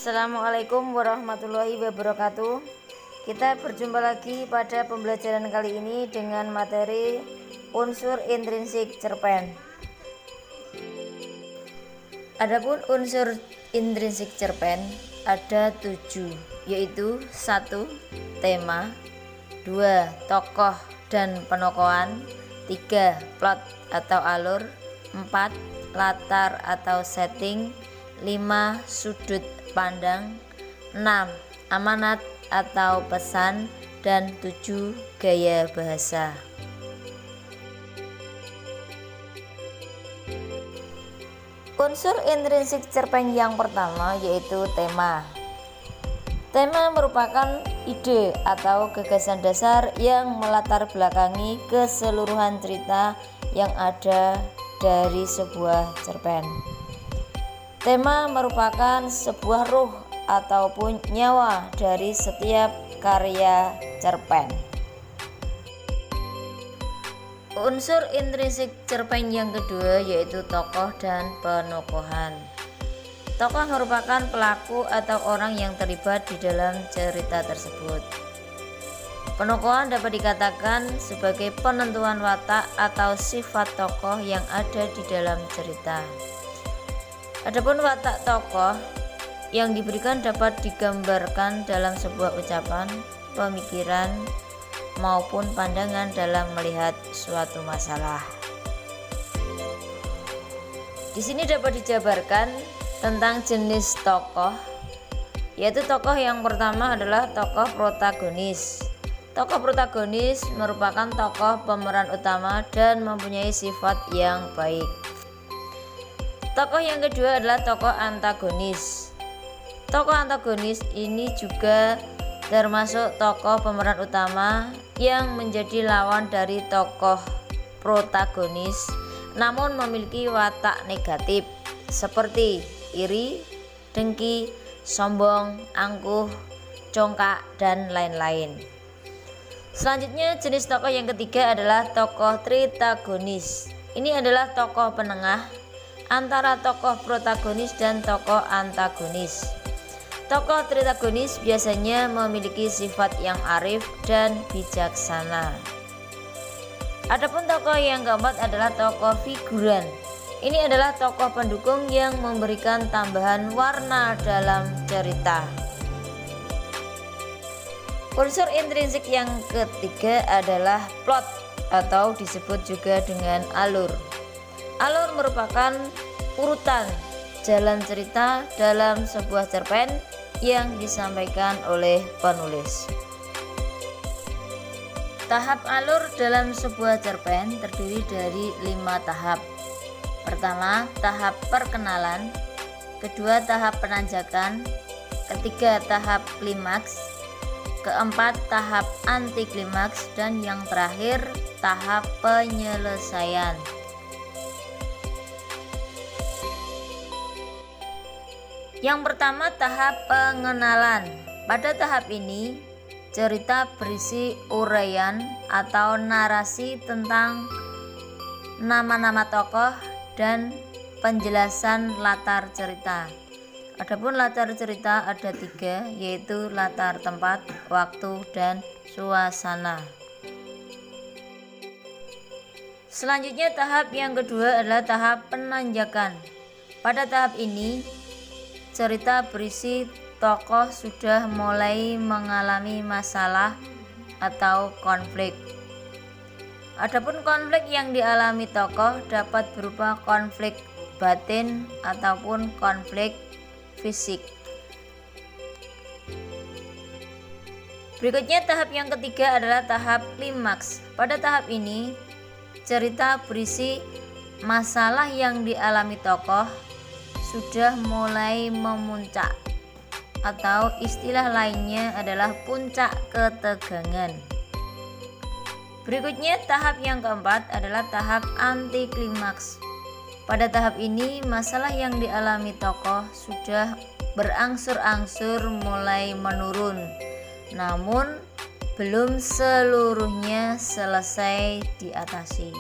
Assalamualaikum warahmatullahi wabarakatuh. Kita berjumpa lagi pada pembelajaran kali ini dengan materi unsur intrinsik cerpen. Adapun unsur intrinsik cerpen ada 7, yaitu 1. Tema, 2. Tokoh dan penokohan, 3. Plot atau alur, 4. Latar atau setting, 5. Sudut pandang, 6. Amanat atau pesan, dan 7. Gaya bahasa. Unsur intrinsik cerpen yang pertama yaitu tema. Tema merupakan ide atau gagasan dasar yang melatar belakangi keseluruhan cerita yang ada dari sebuah cerpen. Tema merupakan sebuah ruh ataupun nyawa dari setiap karya cerpen. Unsur intrinsik cerpen yang kedua yaitu tokoh dan penokohan. Tokoh merupakan pelaku atau orang yang terlibat di dalam cerita tersebut. Penokohan dapat dikatakan sebagai penentuan watak atau sifat tokoh yang ada di dalam cerita. Adapun watak tokoh yang diberikan dapat digambarkan dalam sebuah ucapan, pemikiran, maupun pandangan dalam melihat suatu masalah. Di sini dapat dijabarkan tentang jenis tokoh, yaitu tokoh yang pertama adalah tokoh protagonis. Tokoh protagonis merupakan tokoh pemeran utama dan mempunyai sifat yang baik. Tokoh yang kedua adalah tokoh antagonis. Tokoh antagonis ini juga termasuk tokoh pemeran utama yang menjadi lawan dari tokoh protagonis, namun memiliki watak negatif seperti iri, dengki, sombong, angkuh, congkak, dan lain-lain. Selanjutnya jenis tokoh yang ketiga adalah tokoh tritagonis. Ini adalah tokoh penengah antara tokoh protagonis dan tokoh antagonis. Tokoh tritagonis biasanya memiliki sifat yang arif dan bijaksana. Adapun tokoh yang keempat adalah tokoh figuran. Ini adalah tokoh pendukung yang memberikan tambahan warna dalam cerita. Unsur intrinsik yang ketiga adalah plot atau disebut juga dengan alur. Alur merupakan urutan jalan cerita dalam sebuah cerpen yang disampaikan oleh penulis. Tahap alur dalam sebuah cerpen terdiri dari 5 tahap. Pertama, tahap perkenalan, kedua tahap penanjakan, ketiga tahap klimaks, keempat tahap anti klimaks, dan yang terakhir tahap penyelesaian. Yang pertama, tahap pengenalan. Pada tahap ini, cerita berisi uraian atau narasi tentang nama-nama tokoh dan penjelasan latar cerita. Adapun latar cerita ada 3, yaitu latar tempat, waktu, dan suasana. Selanjutnya tahap yang kedua adalah tahap penanjakan. Pada tahap ini, cerita berisi tokoh sudah mulai mengalami masalah atau konflik. Adapun konflik yang dialami tokoh dapat berupa konflik batin ataupun konflik fisik. Berikutnya tahap yang ketiga adalah tahap klimaks. Pada tahap ini, cerita berisi masalah yang dialami tokoh sudah mulai memuncak, atau istilah lainnya adalah puncak ketegangan. Berikutnya tahap yang keempat adalah tahap anti klimaks. Pada tahap ini masalah yang dialami tokoh sudah berangsur-angsur mulai menurun, namun belum seluruhnya selesai diatasi.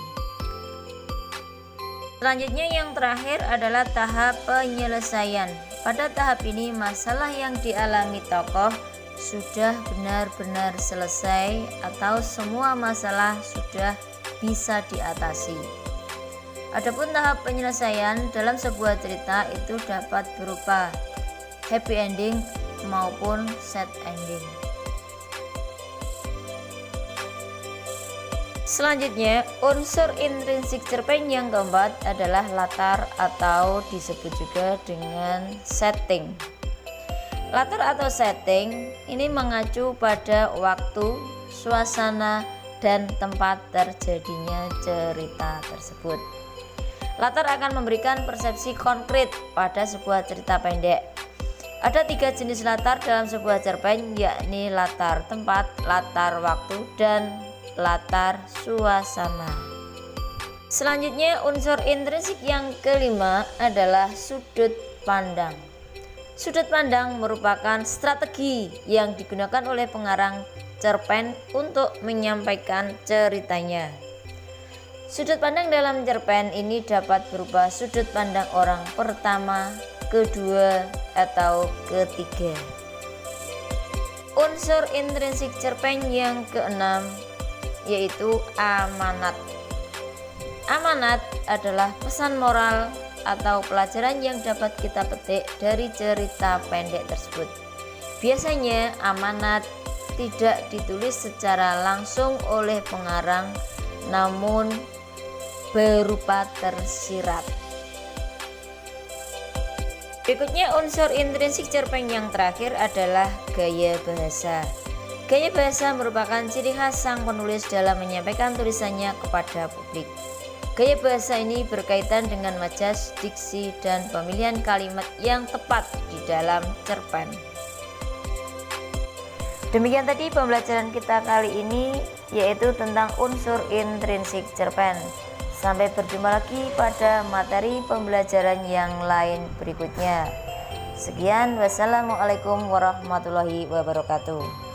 Selanjutnya yang terakhir adalah tahap penyelesaian. Pada tahap ini masalah yang dialami tokoh sudah benar-benar selesai atau semua masalah sudah bisa diatasi. Adapun tahap penyelesaian dalam sebuah cerita itu dapat berupa happy ending maupun sad ending. Selanjutnya, unsur intrinsik cerpen yang keempat adalah latar atau disebut juga dengan setting. Latar atau setting ini mengacu pada waktu, suasana, dan tempat terjadinya cerita tersebut. Latar akan memberikan persepsi konkret pada sebuah cerita pendek. Ada 3 jenis latar dalam sebuah cerpen, yakni latar tempat, latar waktu, dan latar suasana. Selanjutnya, unsur intrinsik yang kelima adalah sudut pandang. Sudut pandang merupakan strategi yang digunakan oleh pengarang cerpen untuk menyampaikan ceritanya. Sudut pandang dalam cerpen ini dapat berupa sudut pandang orang pertama, kedua, atau ketiga. Unsur intrinsik cerpen yang keenam yaitu amanat. Amanat adalah pesan moral atau pelajaran yang dapat kita petik dari cerita pendek tersebut. Biasanya amanat tidak ditulis secara langsung oleh pengarang, namun berupa tersirat. Berikutnya, unsur intrinsik cerpen yang terakhir adalah gaya bahasa. Gaya bahasa merupakan ciri khas sang penulis dalam menyampaikan tulisannya kepada publik. Gaya bahasa ini berkaitan dengan majas, diksi, dan pemilihan kalimat yang tepat di dalam cerpen. Demikian tadi pembelajaran kita kali ini, yaitu tentang unsur intrinsik cerpen. Sampai berjumpa lagi pada materi pembelajaran yang lain berikutnya. Sekian, wassalamualaikum warahmatullahi wabarakatuh.